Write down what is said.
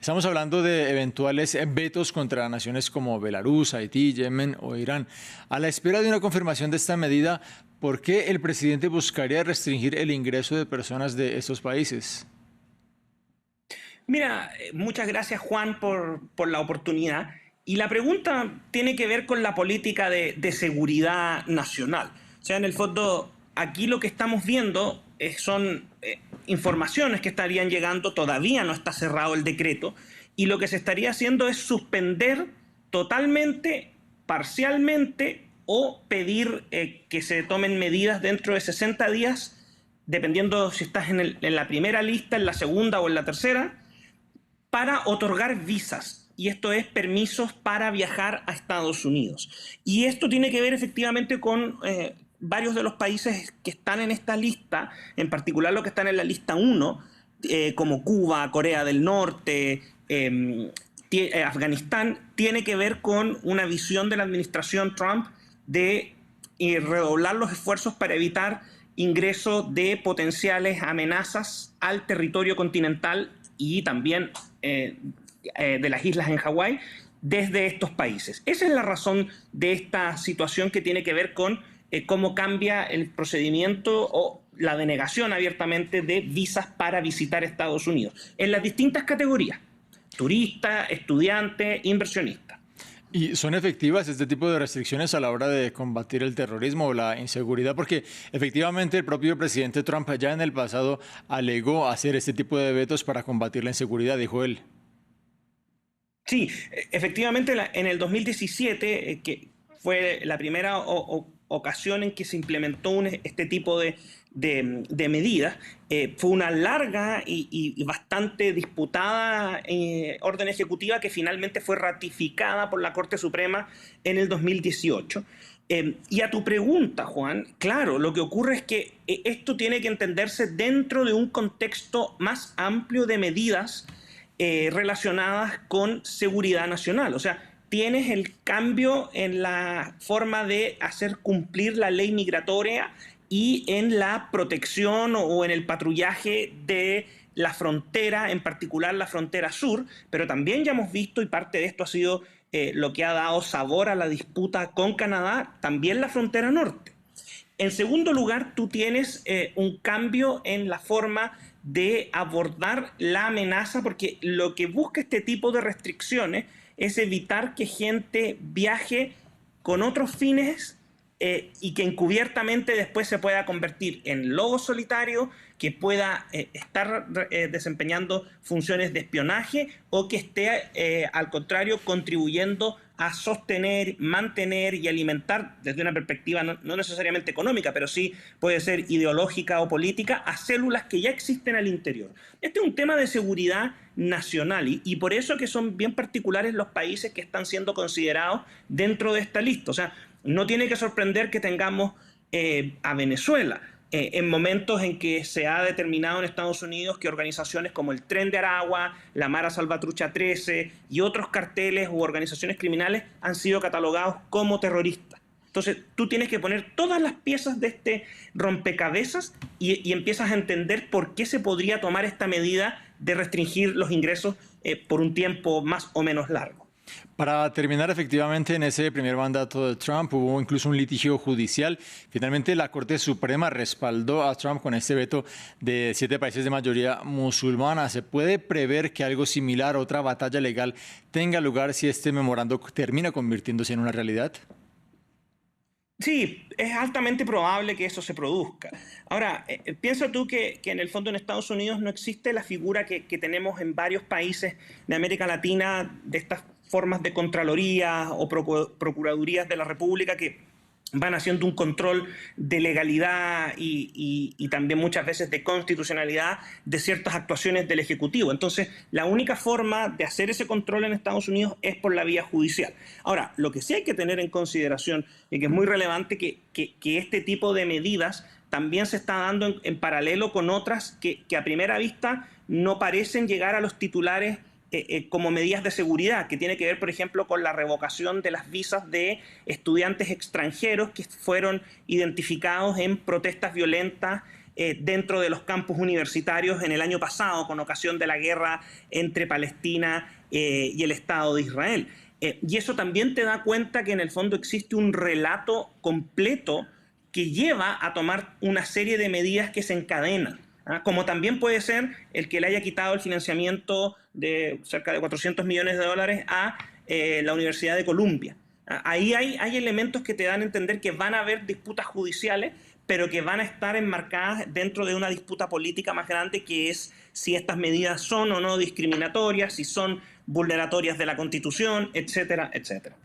Estamos hablando de eventuales vetos contra naciones como Belarus, Haití, Yemen o Irán. A la espera de una confirmación de esta medida, ¿por qué el presidente buscaría restringir el ingreso de personas de estos países? Mira, muchas gracias Juan por la oportunidad. Y la pregunta tiene que ver con la política de seguridad nacional. O sea, en el fondo, aquí lo que estamos viendo son informaciones que estarían llegando, todavía no está cerrado el decreto, y lo que se estaría haciendo es suspender totalmente, parcialmente, o pedir que se tomen medidas dentro de 60 días, dependiendo si estás en la primera lista, en la segunda o en la tercera, para otorgar visas. Y esto es permisos para viajar a Estados Unidos. Y esto tiene que ver efectivamente con varios de los países que están en esta lista, en particular los que están en la lista 1, como Cuba, Corea del Norte, Afganistán, tiene que ver con una visión de la administración Trump de redoblar los esfuerzos para evitar ingreso de potenciales amenazas al territorio continental y también de las islas en Hawái desde estos países. Esa es la razón de esta situación que tiene que ver con cómo cambia el procedimiento o la denegación abiertamente de visas para visitar Estados Unidos en las distintas categorías: turista, estudiante, inversionista. ¿Y son efectivas este tipo de restricciones a la hora de combatir el terrorismo o la inseguridad? Porque efectivamente el propio presidente Trump ya en el pasado alegó hacer este tipo de vetos para combatir la inseguridad, dijo él. Sí, efectivamente en el 2017, que fue la primera ocasión en que se implementó este tipo de medidas, fue una larga y bastante disputada orden ejecutiva que finalmente fue ratificada por la Corte Suprema en el 2018. Y a tu pregunta, Juan, claro, lo que ocurre es que esto tiene que entenderse dentro de un contexto más amplio de medidas relacionadas con seguridad nacional. O sea, tienes el cambio en la forma de hacer cumplir la ley migratoria y en la protección o en el patrullaje de la frontera, en particular la frontera sur, pero también ya hemos visto, y parte de esto ha sido lo que ha dado sabor a la disputa con Canadá, también la frontera norte. En segundo lugar, tú tienes un cambio en la forma de abordar la amenaza, porque lo que busca este tipo de restricciones es evitar que gente viaje con otros fines y que encubiertamente después se pueda convertir en lobo solitario, que pueda estar desempeñando funciones de espionaje o que esté, al contrario, contribuyendo a sostener, mantener y alimentar, desde una perspectiva no necesariamente económica, pero sí puede ser ideológica o política, a células que ya existen al interior. Este es un tema de seguridad nacional y por eso que son bien particulares los países que están siendo considerados dentro de esta lista. O sea, no tiene que sorprender que tengamos a Venezuela en momentos en que se ha determinado en Estados Unidos que organizaciones como el Tren de Aragua, la Mara Salvatrucha 13 y otros carteles u organizaciones criminales han sido catalogados como terroristas. Entonces, tú tienes que poner todas las piezas de este rompecabezas y empiezas a entender por qué se podría tomar esta medida de restringir los ingresos por un tiempo más o menos largo. Para terminar, efectivamente, en ese primer mandato de Trump hubo incluso un litigio judicial. Finalmente, la Corte Suprema respaldó a Trump con este veto de 7 países de mayoría musulmana. ¿Se puede prever que algo similar, otra batalla legal, tenga lugar si este memorando termina convirtiéndose en una realidad? Sí, es altamente probable que eso se produzca. Ahora, piensa tú que en el fondo en Estados Unidos no existe la figura que tenemos en varios países de América Latina de estas formas de contraloría o procuradurías de la República que van haciendo un control de legalidad y también muchas veces de constitucionalidad de ciertas actuaciones del Ejecutivo. Entonces, la única forma de hacer ese control en Estados Unidos es por la vía judicial. Ahora, lo que sí hay que tener en consideración, y que es muy relevante, que este tipo de medidas también se está dando en paralelo con otras que a primera vista no parecen llegar a los titulares como medidas de seguridad, que tiene que ver, por ejemplo, con la revocación de las visas de estudiantes extranjeros que fueron identificados en protestas violentas dentro de los campus universitarios en el año pasado con ocasión de la guerra entre Palestina y el Estado de Israel. Y eso también te da cuenta que en el fondo existe un relato completo que lleva a tomar una serie de medidas que se encadenan. Como también puede ser el que le haya quitado el financiamiento de cerca de 400 millones de dólares a la Universidad de Columbia. Ahí hay elementos que te dan a entender que van a haber disputas judiciales, pero que van a estar enmarcadas dentro de una disputa política más grande, que es si estas medidas son o no discriminatorias, si son vulneratorias de la Constitución, etcétera, etcétera.